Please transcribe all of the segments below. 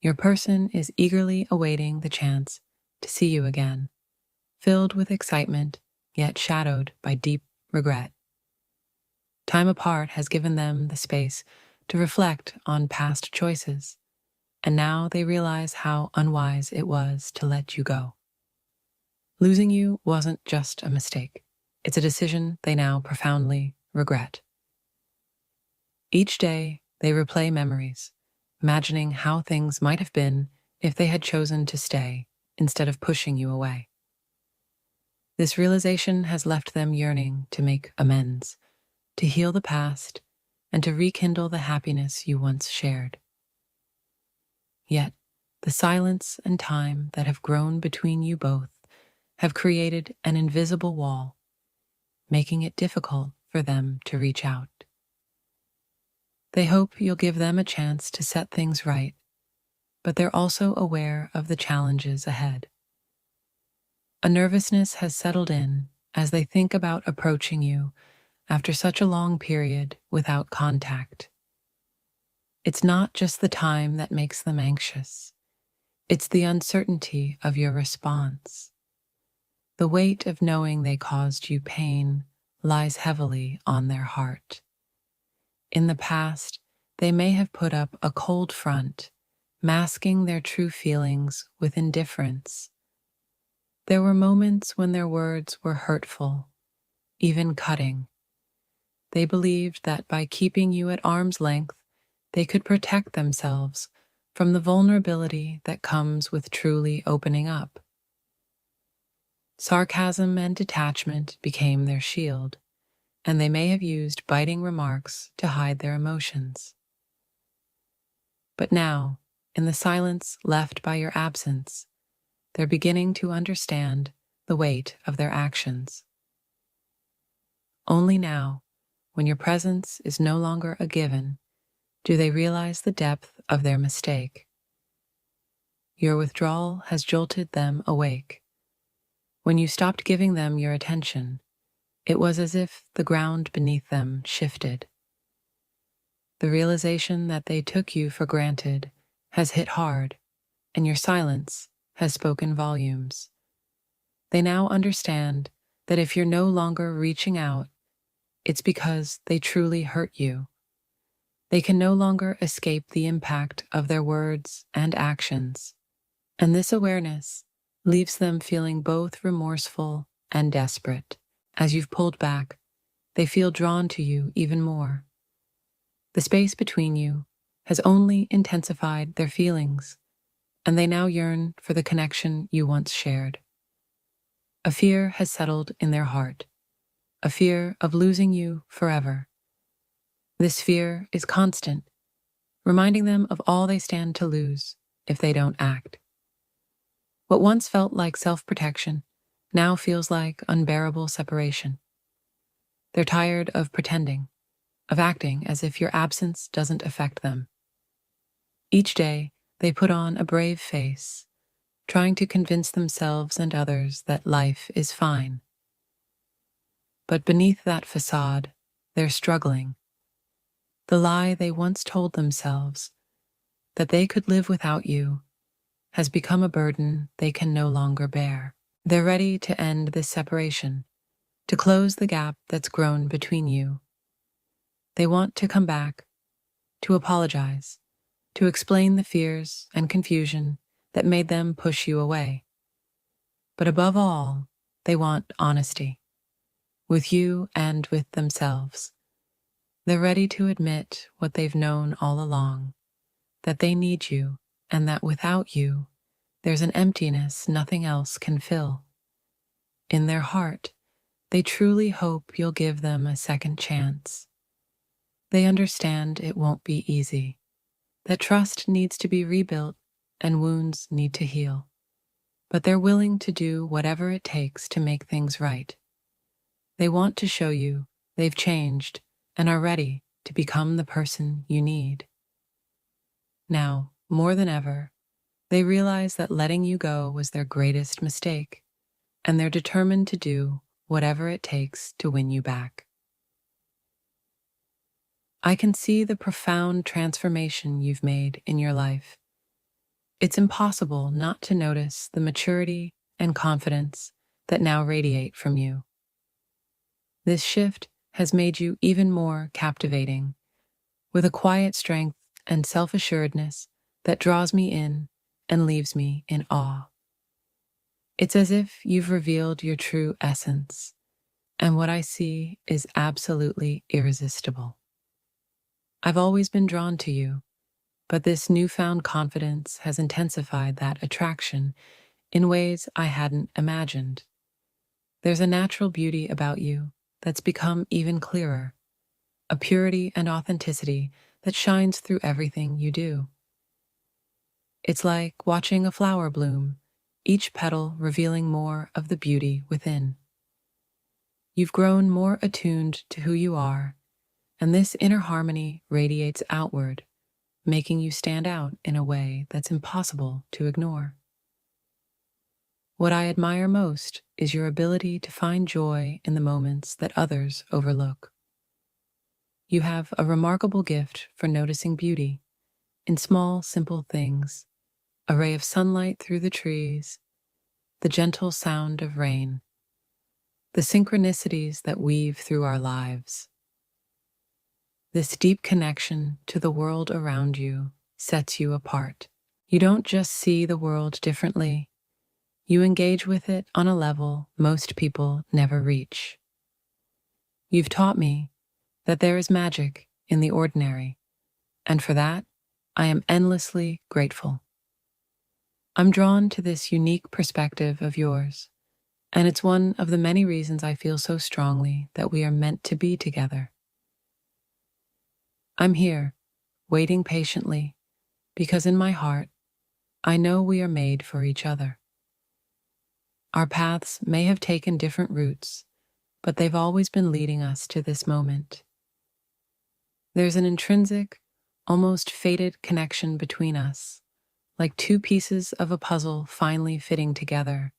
Your person is eagerly awaiting the chance to see you again, filled with excitement, yet shadowed by deep regret. Time apart has given them the space to reflect on past choices, and now they realize how unwise it was to let you go. Losing you wasn't just a mistake. It's a decision they now profoundly regret. Each day, they replay memories, imagining how things might have been if they had chosen to stay instead of pushing you away. This realization has left them yearning to make amends, to heal the past, and to rekindle the happiness you once shared. Yet, the silence and time that have grown between you both have created an invisible wall, making it difficult for them to reach out. They hope you'll give them a chance to set things right, but they're also aware of the challenges ahead. A nervousness has settled in as they think about approaching you after such a long period without contact. It's not just the time that makes them anxious. It's the uncertainty of your response. The weight of knowing they caused you pain lies heavily on their heart. In the past, they may have put up a cold front, masking their true feelings with indifference. There were moments when their words were hurtful, even cutting. They believed that by keeping you at arm's length, they could protect themselves from the vulnerability that comes with truly opening up. Sarcasm and detachment became their shield, and they may have used biting remarks to hide their emotions. But now, in the silence left by your absence, they're beginning to understand the weight of their actions. Only now, when your presence is no longer a given, do they realize the depth of their mistake. Your withdrawal has jolted them awake. When you stopped giving them your attention, it was as if the ground beneath them shifted. The realization that they took you for granted has hit hard, and your silence has spoken volumes. They now understand that if you're no longer reaching out, it's because they truly hurt you. They can no longer escape the impact of their words and actions, and this awareness leaves them feeling both remorseful and desperate. As you've pulled back, they feel drawn to you even more. The space between you has only intensified their feelings, and they now yearn for the connection you once shared. A fear has settled in their heart, a fear of losing you forever. This fear is constant, reminding them of all they stand to lose if they don't act. What once felt like self-protection now feels like unbearable separation. They're tired of pretending, of acting as if your absence doesn't affect them. Each day, they put on a brave face, trying to convince themselves and others that life is fine. But beneath that facade, they're struggling. The lie they once told themselves, that they could live without you, has become a burden they can no longer bear. They're ready to end this separation, to close the gap that's grown between you. They want to come back, to apologize, to explain the fears and confusion that made them push you away. But above all, they want honesty, with you and with themselves. They're ready to admit what they've known all along, that they need you, and that without you, there's an emptiness nothing else can fill. In their heart, they truly hope you'll give them a second chance. They understand it won't be easy, that trust needs to be rebuilt and wounds need to heal. But they're willing to do whatever it takes to make things right. They want to show you they've changed and are ready to become the person you need. Now, more than ever, they realize that letting you go was their greatest mistake, and they're determined to do whatever it takes to win you back. I can see the profound transformation you've made in your life. It's impossible not to notice the maturity and confidence that now radiate from you. This shift has made you even more captivating, with a quiet strength and self-assuredness that draws me in and leaves me in awe. It's as if you've revealed your true essence, and what I see is absolutely irresistible. I've always been drawn to you, but this newfound confidence has intensified that attraction in ways I hadn't imagined. There's a natural beauty about you that's become even clearer, a purity and authenticity that shines through everything you do. It's like watching a flower bloom, each petal revealing more of the beauty within. You've grown more attuned to who you are, and this inner harmony radiates outward, making you stand out in a way that's impossible to ignore. What I admire most is your ability to find joy in the moments that others overlook. You have a remarkable gift for noticing beauty in small, simple things, a ray of sunlight through the trees, the gentle sound of rain, the synchronicities that weave through our lives. This deep connection to the world around you sets you apart. You don't just see the world differently, you engage with it on a level most people never reach. You've taught me that there is magic in the ordinary, and for that, I am endlessly grateful. I'm drawn to this unique perspective of yours, and it's one of the many reasons I feel so strongly that we are meant to be together. I'm here, waiting patiently, because in my heart, I know we are made for each other. Our paths may have taken different routes, but they've always been leading us to this moment. There's an intrinsic, almost fated connection between us, like two pieces of a puzzle finally fitting together.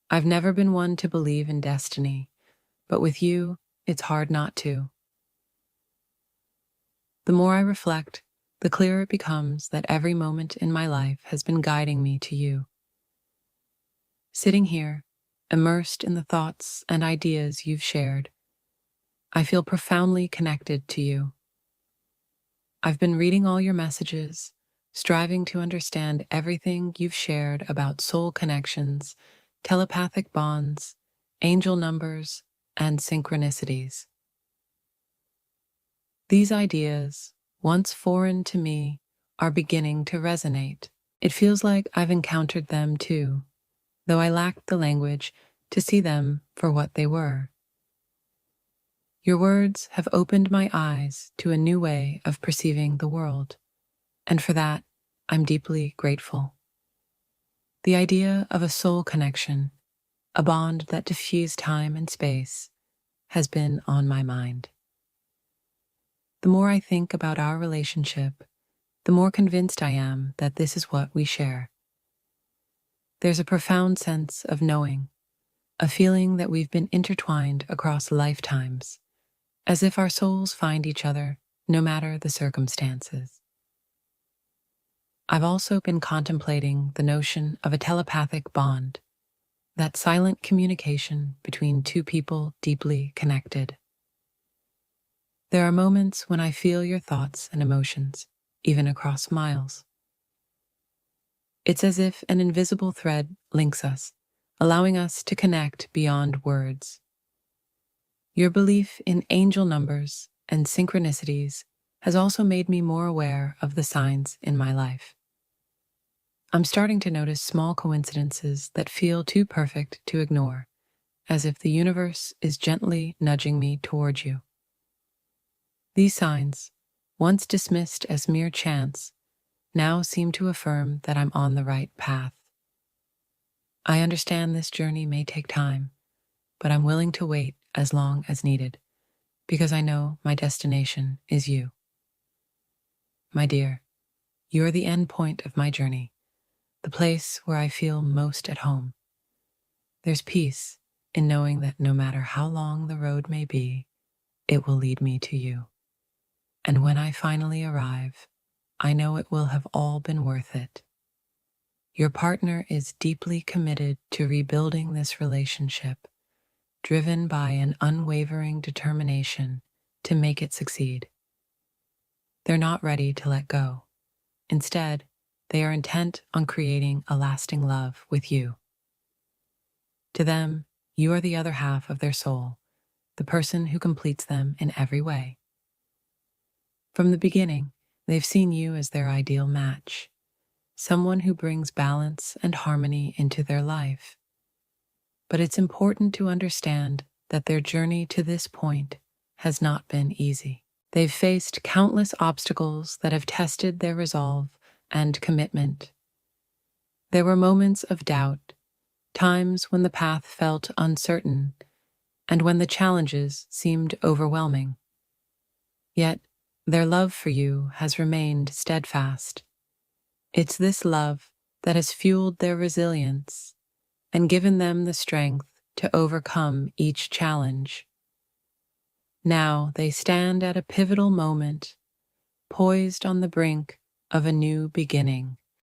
I've never been one to believe in destiny, but with you, it's hard not to. The more I reflect, the clearer it becomes that every moment in my life has been guiding me to you. Sitting here, immersed in the thoughts and ideas you've shared, I feel profoundly connected to you. I've been reading all your messages, striving to understand everything you've shared about soul connections, telepathic bonds, angel numbers, and synchronicities. These ideas, once foreign to me, are beginning to resonate. It feels like I've encountered them too, though I lacked the language to see them for what they were. Your words have opened my eyes to a new way of perceiving the world, and for that, I'm deeply grateful. The idea of a soul connection, a bond that defies time and space, has been on my mind. The more I think about our relationship, the more convinced I am that this is what we share. There's a profound sense of knowing, a feeling that we've been intertwined across lifetimes, as if our souls find each other no matter the circumstances. I've also been contemplating the notion of a telepathic bond, that silent communication between two people deeply connected. There are moments when I feel your thoughts and emotions, even across miles. It's as if an invisible thread links us, allowing us to connect beyond words. Your belief in angel numbers and synchronicities has also made me more aware of the signs in my life. I'm starting to notice small coincidences that feel too perfect to ignore, as if the universe is gently nudging me toward you. These signs, once dismissed as mere chance, now seem to affirm that I'm on the right path. I understand this journey may take time, but I'm willing to wait as long as needed, because I know my destination is you. My dear, you're the end point of my journey, the place where I feel most at home. There's peace in knowing that no matter how long the road may be, it will lead me to you. And when I finally arrive, I know it will have all been worth it. Your partner is deeply committed to rebuilding this relationship, driven by an unwavering determination to make it succeed. They're not ready to let go. Instead, they are intent on creating a lasting love with you. To them, you are the other half of their soul, the person who completes them in every way. From the beginning, they've seen you as their ideal match, someone who brings balance and harmony into their life. But it's important to understand that their journey to this point has not been easy. They've faced countless obstacles that have tested their resolve and commitment. There were moments of doubt, times when the path felt uncertain, and when the challenges seemed overwhelming. Yet, their love for you has remained steadfast. It's this love that has fueled their resilience and given them the strength to overcome each challenge. Now they stand at a pivotal moment, poised on the brink of a new beginning.